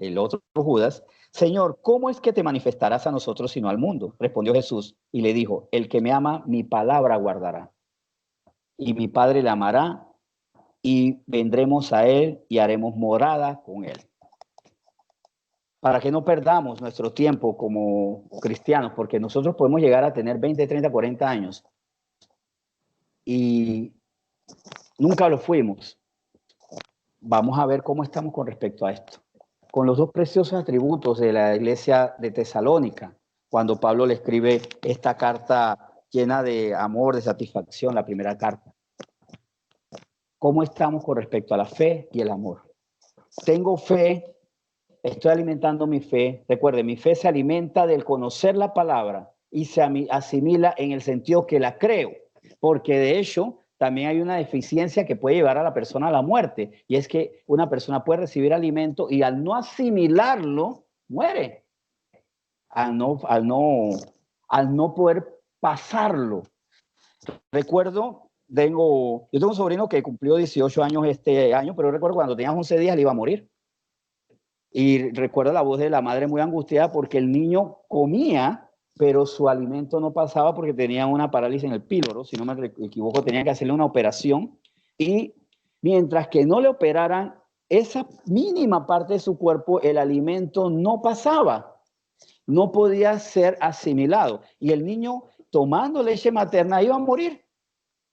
el otro Judas, Señor, ¿cómo es que te manifestarás a nosotros sino al mundo? Respondió Jesús y le dijo, el que me ama, mi palabra guardará. Y mi Padre le amará y vendremos a él y haremos morada con él. Para que no perdamos nuestro tiempo como cristianos, porque nosotros podemos llegar a tener 20, 30, 40 años y nunca lo fuimos. Vamos a ver cómo estamos con respecto a esto. Con los dos preciosos atributos de la iglesia de Tesalónica, cuando Pablo le escribe esta carta llena de amor, de satisfacción, la primera carta. ¿Cómo estamos con respecto a la fe y el amor? Tengo fe, estoy alimentando mi fe. Recuerde, mi fe se alimenta del conocer la palabra y se asimila en el sentido que la creo, porque de hecho también hay una deficiencia que puede llevar a la persona a la muerte, y es que una persona puede recibir alimento y al no asimilarlo, muere, al no poder pasarlo. Recuerdo, yo tengo un sobrino que cumplió 18 años este año, pero recuerdo cuando tenía 11 días le iba a morir. Y recuerdo la voz de la madre muy angustiada porque el niño comía, pero su alimento no pasaba porque tenía una parálisis en el píloro, si no me equivoco, tenía que hacerle una operación. Y mientras que no le operaran, esa mínima parte de su cuerpo, el alimento no pasaba, no podía ser asimilado. Y el niño, tomando leche materna, iba a morir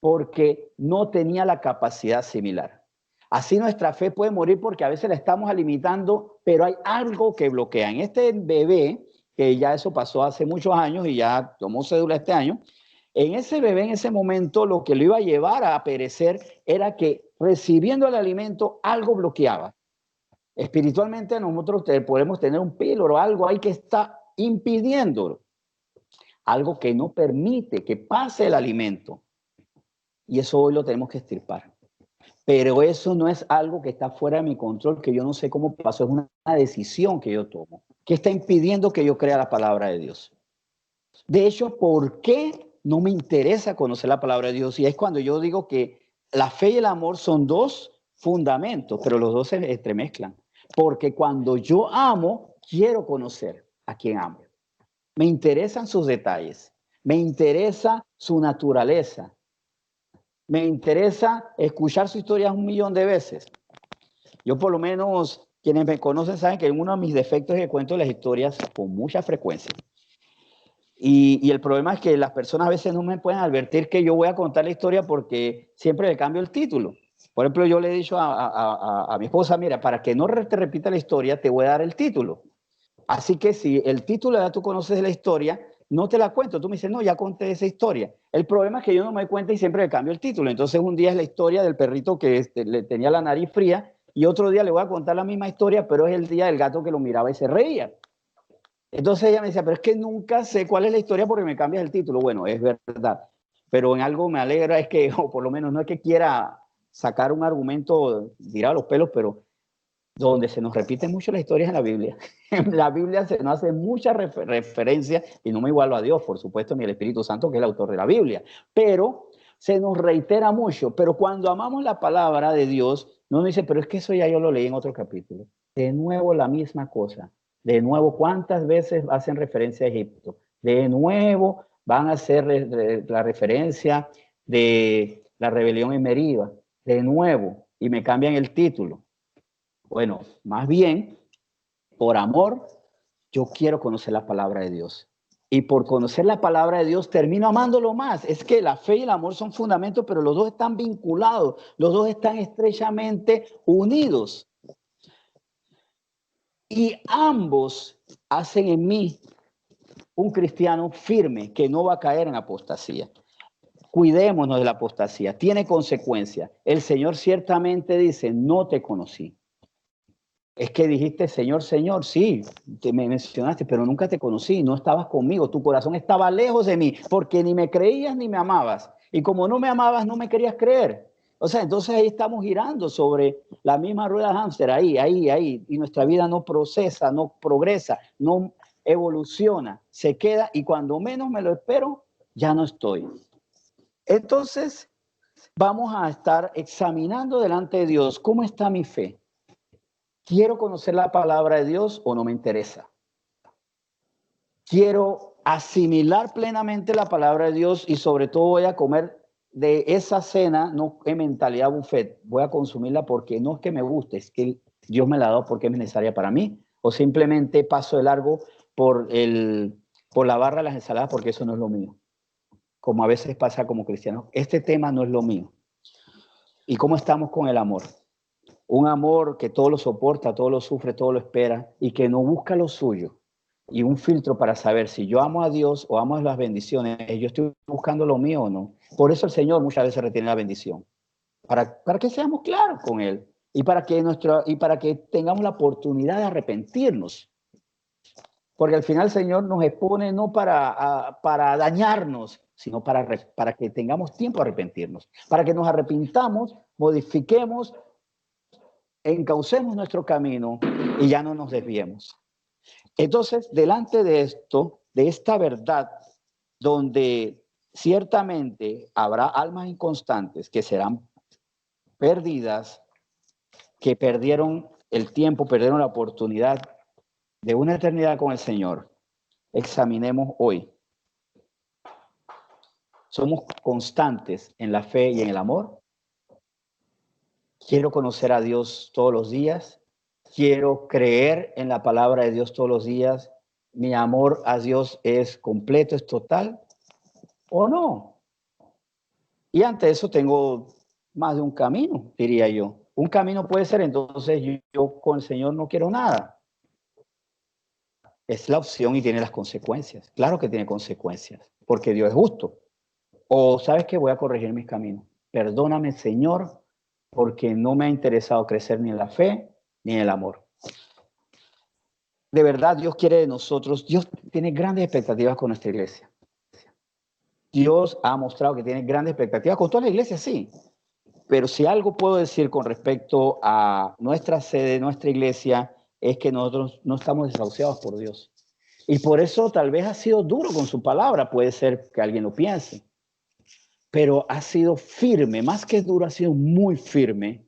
porque no tenía la capacidad similar. Así nuestra fe puede morir porque a veces la estamos alimentando, pero hay algo que bloquea. En este bebé, que ya eso pasó hace muchos años y ya tomó cédula este año, en ese bebé, en ese momento, lo que lo iba a llevar a perecer era que recibiendo el alimento, algo bloqueaba. Espiritualmente nosotros podemos tener un píloro, algo ahí que está impidiéndolo, algo que no permite que pase el alimento. Y eso hoy lo tenemos que extirpar. Pero eso no es algo que está fuera de mi control, que yo no sé cómo pasó, es una decisión que yo tomo, que está impidiendo que yo crea la palabra de Dios. De hecho, ¿por qué no me interesa conocer la palabra de Dios? Y es cuando yo digo que la fe y el amor son dos fundamentos, pero los dos se entremezclan. Porque cuando yo amo, quiero conocer a quien amo. Me interesan sus detalles, me interesa su naturaleza, me interesa escuchar su historia 1.000.000 de veces. Yo por lo menos, quienes me conocen saben que uno de mis defectos es que cuento las historias con mucha frecuencia. Y el problema es que las personas a veces no me pueden advertir que yo voy a contar la historia porque siempre le cambio el título. Por ejemplo, yo le he dicho a mi esposa, mira, para que no te repita la historia, te voy a dar el título. Así que si el título ya tú conoces de la historia, no te la cuento. Tú me dices, no, ya conté esa historia. El problema es que yo no me cuento y siempre le cambio el título. Entonces un día es la historia del perrito que le tenía la nariz fría y otro día le voy a contar la misma historia, pero es el día del gato que lo miraba y se reía. Entonces ella me decía, pero es que nunca sé cuál es la historia porque me cambias el título. Bueno, es verdad. Pero en algo me alegra es que, o por lo menos no es que quiera sacar un argumento, tirar los pelos, pero donde se nos repiten mucho las historias en la Biblia. En la Biblia se nos hace muchas referencias, y no me igualo a Dios, por supuesto, ni al Espíritu Santo, que es el autor de la Biblia, pero se nos reitera mucho. Pero cuando amamos la palabra de Dios, no nos dice, pero es que eso ya yo lo leí en otro capítulo. De nuevo la misma cosa. De nuevo, ¿cuántas veces hacen referencia a Egipto? De nuevo van a hacer la referencia de la rebelión en Meriba. De nuevo, y me cambian el título. Bueno, más bien, por amor, yo quiero conocer la palabra de Dios. Y por conocer la palabra de Dios, termino amándolo más. Es que la fe y el amor son fundamentos, pero los dos están vinculados, los dos están estrechamente unidos. Y ambos hacen en mí un cristiano firme que no va a caer en apostasía. Cuidémonos de la apostasía, tiene consecuencias. El Señor ciertamente dice, no te conocí. Es que dijiste, Señor, Señor, sí, te me mencionaste, pero nunca te conocí, no estabas conmigo, tu corazón estaba lejos de mí, porque ni me creías ni me amabas. Y como no me amabas, no me querías creer. O sea, entonces ahí estamos girando sobre la misma rueda de hámster, ahí, y nuestra vida no procesa, no progresa, no evoluciona, se queda, y cuando menos me lo espero, ya no estoy. Entonces, vamos a estar examinando delante de Dios cómo está mi fe. ¿Quiero conocer la palabra de Dios o no me interesa? Quiero asimilar plenamente la palabra de Dios y sobre todo voy a comer de esa cena, no en mentalidad buffet, voy a consumirla porque no es que me guste, es que Dios me la ha dado porque es necesaria para mí, o simplemente paso de largo por la barra de las ensaladas porque eso no es lo mío, como a veces pasa como cristianos. Este tema no es lo mío. ¿Y cómo estamos con el amor? Un amor que todo lo soporta, todo lo sufre, todo lo espera y que no busca lo suyo. Y un filtro para saber si yo amo a Dios o amo las bendiciones, yo estoy buscando lo mío o no. Por eso el Señor muchas veces retiene la bendición, para que seamos claros con Él y para que tengamos la oportunidad de arrepentirnos. Porque al final el Señor nos expone no para dañarnos, sino para que tengamos tiempo de arrepentirnos, para que nos arrepintamos, modifiquemos, encaucemos nuestro camino y ya no nos desviemos. Entonces, delante de esto, de esta verdad, donde ciertamente habrá almas inconstantes que serán perdidas, que perdieron el tiempo, perdieron la oportunidad de una eternidad con el Señor, examinemos hoy. ¿Somos constantes en la fe y en el amor? ¿Quiero conocer a Dios todos los días? ¿Quiero creer en la palabra de Dios todos los días? ¿Mi amor a Dios es completo, es total o no? Y ante eso tengo más de un camino, diría yo. Un camino puede ser entonces yo con el Señor no quiero nada. Es la opción y tiene las consecuencias. Claro que tiene consecuencias, porque Dios es justo. O sabes que voy a corregir mis caminos. Perdóname, Señor, porque no me ha interesado crecer ni en la fe ni en el amor. De verdad, Dios quiere de nosotros. Dios tiene grandes expectativas con nuestra iglesia. Dios ha mostrado que tiene grandes expectativas con toda la iglesia, sí. Pero si algo puedo decir con respecto a nuestra sede, nuestra iglesia, es que nosotros no estamos desahuciados por Dios. Y por eso tal vez ha sido duro con su palabra, puede ser que alguien lo piense. Pero ha sido firme, más que duro, ha sido muy firme,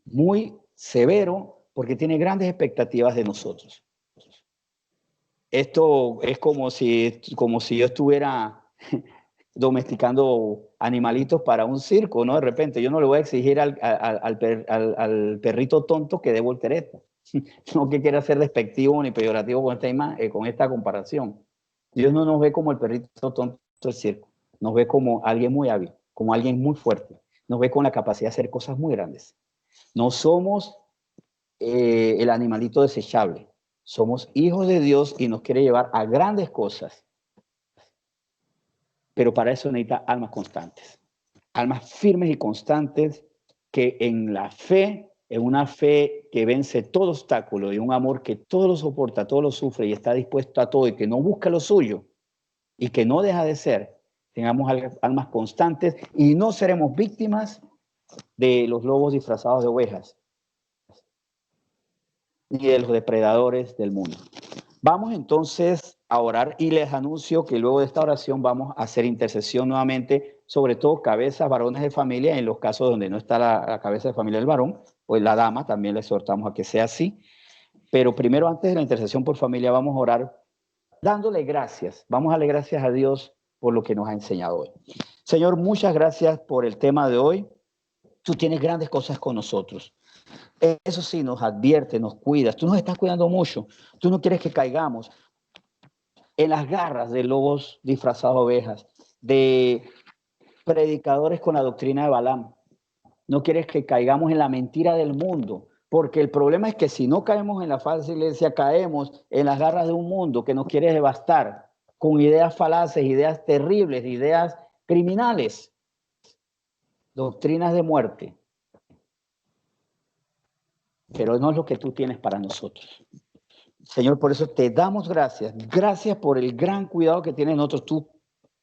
muy severo, porque tiene grandes expectativas de nosotros. Esto es como si yo estuviera domesticando animalitos para un circo, ¿no? De repente yo no le voy a exigir al perrito tonto que dé voltereta. No que quiera ser despectivo ni peyorativo con esta comparación. Dios no nos ve como el perrito tonto del circo, nos ve como alguien muy hábil, como alguien muy fuerte, nos ve con la capacidad de hacer cosas muy grandes. No somos el animalito desechable, somos hijos de Dios y nos quiere llevar a grandes cosas. Pero para eso necesita almas constantes, almas firmes y constantes que en la fe, en una fe que vence todo obstáculo y un amor que todo lo soporta, todo lo sufre y está dispuesto a todo y que no busca lo suyo y que no deja de ser, tengamos almas constantes y no seremos víctimas de los lobos disfrazados de ovejas ni de los depredadores del mundo. Vamos entonces a orar y les anuncio que luego de esta oración vamos a hacer intercesión nuevamente, sobre todo cabezas, varones de familia, en los casos donde no está la cabeza de familia del varón, pues la dama, también le exhortamos a que sea así. Pero primero, antes de la intercesión por familia, vamos a orar dándole gracias. Vamos a darle gracias a Dios por lo que nos ha enseñado hoy. Señor, muchas gracias por el tema de hoy. Tú tienes grandes cosas con nosotros. Eso sí, nos advierte, nos cuidas. Tú nos estás cuidando mucho. Tú no quieres que caigamos en las garras de lobos disfrazados de ovejas, de predicadores con la doctrina de Balaam. No quieres que caigamos en la mentira del mundo, porque el problema es que si no caemos en la falsa iglesia, caemos en las garras de un mundo que nos quiere devastar con ideas falaces, ideas terribles, ideas criminales, doctrinas de muerte. Pero no es lo que tú tienes para nosotros. Señor, por eso te damos gracias. Gracias por el gran cuidado que tienes nosotros. Tú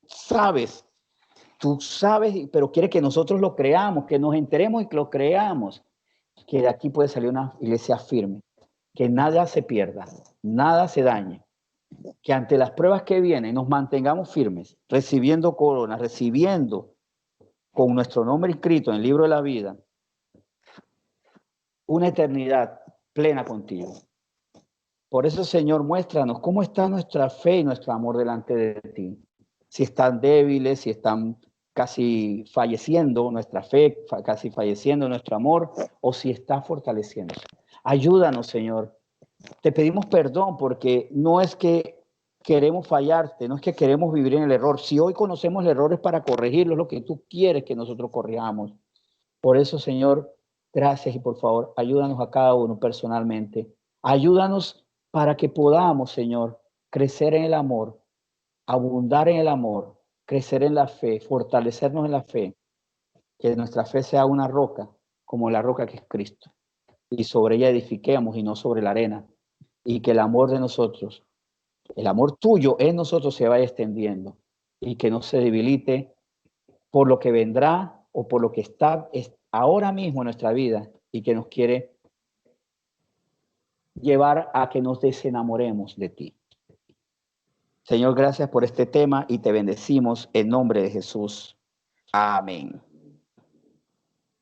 sabes, pero quieres que nosotros lo creamos, que nos enteremos y que lo creamos. Que de aquí puede salir una iglesia firme. Que nada se pierda, nada se dañe. Que ante las pruebas que vienen nos mantengamos firmes, recibiendo coronas, recibiendo con nuestro nombre escrito en el libro de la vida una eternidad plena contigo. Por eso, Señor, muéstranos cómo está nuestra fe y nuestro amor delante de ti. Si están débiles, si están casi falleciendo nuestra fe, casi falleciendo nuestro amor, o si está fortaleciéndose. Ayúdanos, Señor. Te pedimos perdón porque no es que queremos fallarte, no es que queremos vivir en el error. Si hoy conocemos el error es para corregirlo, es lo que tú quieres que nosotros corrijamos. Por eso, Señor, gracias y por favor, ayúdanos a cada uno personalmente. Ayúdanos para que podamos, Señor, crecer en el amor, abundar en el amor, crecer en la fe, fortalecernos en la fe, que nuestra fe sea una roca, como la roca que es Cristo, y sobre ella edifiquemos y no sobre la arena, y que el amor de nosotros, el amor tuyo en nosotros se vaya extendiendo y que no se debilite por lo que vendrá o por lo que está ahora mismo en nuestra vida y que nos quiere llevar a que nos desenamoremos de ti. Señor, gracias por este tema y te bendecimos en nombre de Jesús. Amén.